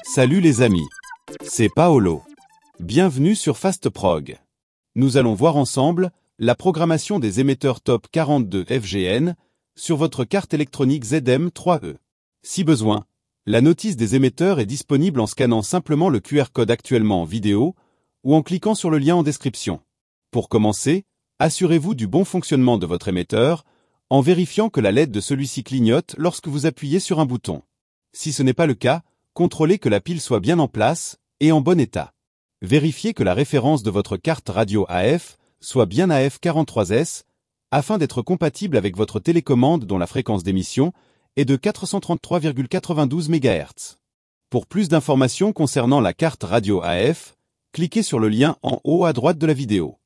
Salut les amis, c'est Paolo. Bienvenue sur FastProg. Nous allons voir ensemble la programmation des émetteurs top 42 FGN sur votre carte électronique ZM3E. Si besoin, la notice des émetteurs est disponible en scannant simplement le QR code actuellement en vidéo ou en cliquant sur le lien en description. Pour commencer, assurez-vous du bon fonctionnement de votre émetteur en vérifiant que la LED de celui-ci clignote lorsque vous appuyez sur un bouton. Si ce n'est pas le cas, contrôlez que la pile soit bien en place et en bon état. Vérifiez que la référence de votre carte radio AF soit bien AF43S afin d'être compatible avec votre télécommande dont la fréquence d'émission est de 433,92 MHz. Pour plus d'informations concernant la carte radio AF, cliquez sur le lien en haut à droite de la vidéo.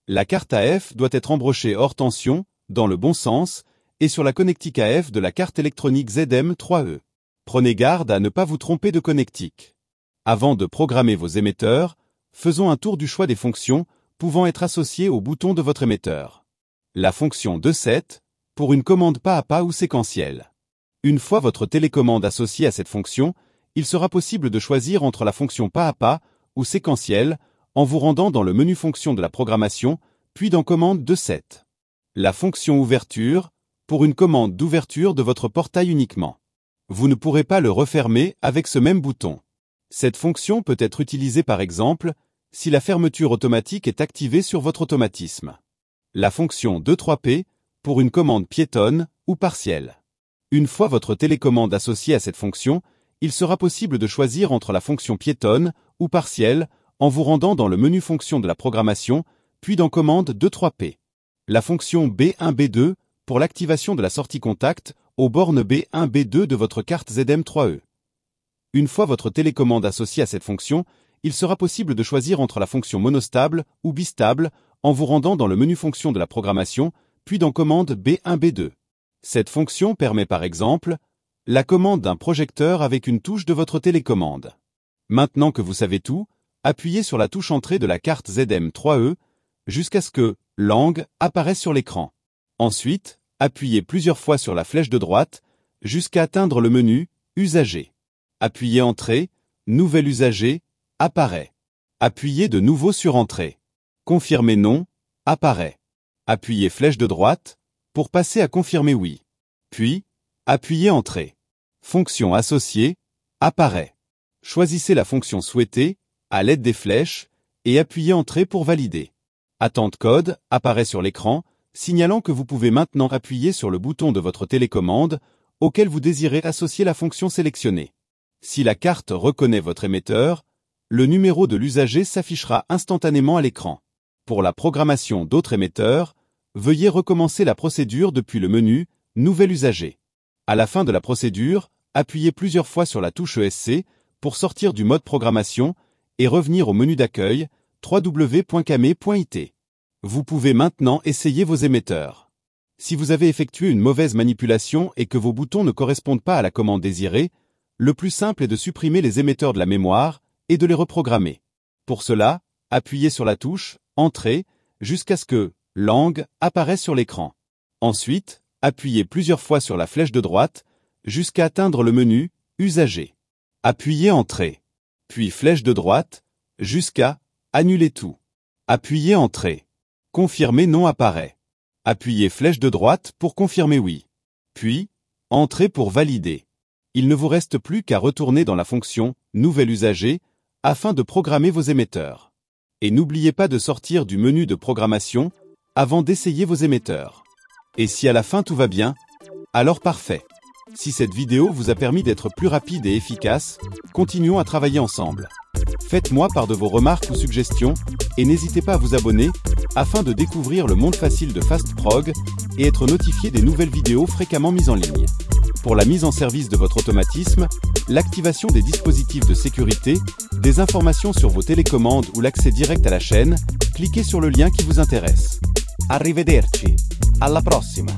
La carte AF doit être embrochée hors tension, dans le bon sens, et sur la connectique AF de la carte électronique ZM3E. Prenez garde à ne pas vous tromper de connectique. Avant de programmer vos émetteurs, faisons un tour du choix des fonctions pouvant être associées au bouton de votre émetteur. La fonction 2.7, pour une commande pas à pas ou séquentielle. Une fois votre télécommande associée à cette fonction, il sera possible de choisir entre la fonction pas à pas ou séquentielle en vous rendant dans le menu fonction de la programmation, puis dans commande 2.7. La fonction ouverture, pour une commande d'ouverture de votre portail uniquement. Vous ne pourrez pas le refermer avec ce même bouton. Cette fonction peut être utilisée par exemple, si la fermeture automatique est activée sur votre automatisme. La fonction 2.3p, pour une commande piétonne ou partielle. Une fois votre télécommande associée à cette fonction, il sera possible de choisir entre la fonction piétonne ou partielle en vous rendant dans le menu fonction de la programmation, puis dans commande 2.3p. La fonction B1-B2, pour l'activation de la sortie contact aux bornes B1-B2 de votre carte ZM3E. Une fois votre télécommande associée à cette fonction, il sera possible de choisir entre la fonction monostable ou bistable en vous rendant dans le menu fonction de la programmation, puis dans commande B1-B2. Cette fonction permet par exemple la commande d'un projecteur avec une touche de votre télécommande. Maintenant que vous savez tout, appuyez sur la touche entrée de la carte ZM3E jusqu'à ce que « Langue » apparaisse sur l'écran. Ensuite, appuyez plusieurs fois sur la flèche de droite jusqu'à atteindre le menu « Usager ». Appuyez « Entrée »,« Nouvel usager » apparaît. Appuyez de nouveau sur « Entrée ». Confirmer « Non » apparaît. Appuyez flèche de droite pour passer à « Confirmer oui ». Puis, appuyez « Entrée ». Fonction associée apparaît. Choisissez la fonction souhaitée à l'aide des flèches et appuyez « Entrée » pour valider. Attente code apparaît sur l'écran, signalant que vous pouvez maintenant appuyer sur le bouton de votre télécommande auquel vous désirez associer la fonction sélectionnée. Si la carte reconnaît votre émetteur, le numéro de l'usager s'affichera instantanément à l'écran. Pour la programmation d'autres émetteurs, veuillez recommencer la procédure depuis le menu « Nouvel usager ». À la fin de la procédure, appuyez plusieurs fois sur la touche ESC pour sortir du mode programmation et revenir au menu d'accueil www.came.it. Vous pouvez maintenant essayer vos émetteurs. Si vous avez effectué une mauvaise manipulation et que vos boutons ne correspondent pas à la commande désirée, le plus simple est de supprimer les émetteurs de la mémoire et de les reprogrammer. Pour cela, appuyez sur la touche « Entrée » jusqu'à ce que « Langue » apparaisse sur l'écran. Ensuite, appuyez plusieurs fois sur la flèche de droite jusqu'à atteindre le menu « Usager ». Appuyez « Entrée », puis flèche de droite jusqu'à « Annuler tout ». Appuyez « Entrée ». Confirmer non apparaît. Appuyez flèche de droite pour confirmer oui. Puis, Entrée pour valider. Il ne vous reste plus qu'à retourner dans la fonction « Nouvel usager » afin de programmer vos émetteurs. Et n'oubliez pas de sortir du menu de programmation avant d'essayer vos émetteurs. Et si à la fin tout va bien, alors parfait. Si cette vidéo vous a permis d'être plus rapide et efficace, continuons à travailler ensemble. Faites-moi part de vos remarques ou suggestions et n'hésitez pas à vous abonner afin de découvrir le monde facile de FastProg et être notifié des nouvelles vidéos fréquemment mises en ligne. Pour la mise en service de votre automatisme, l'activation des dispositifs de sécurité, des informations sur vos télécommandes ou l'accès direct à la chaîne, cliquez sur le lien qui vous intéresse. Arrivederci. Alla prossima.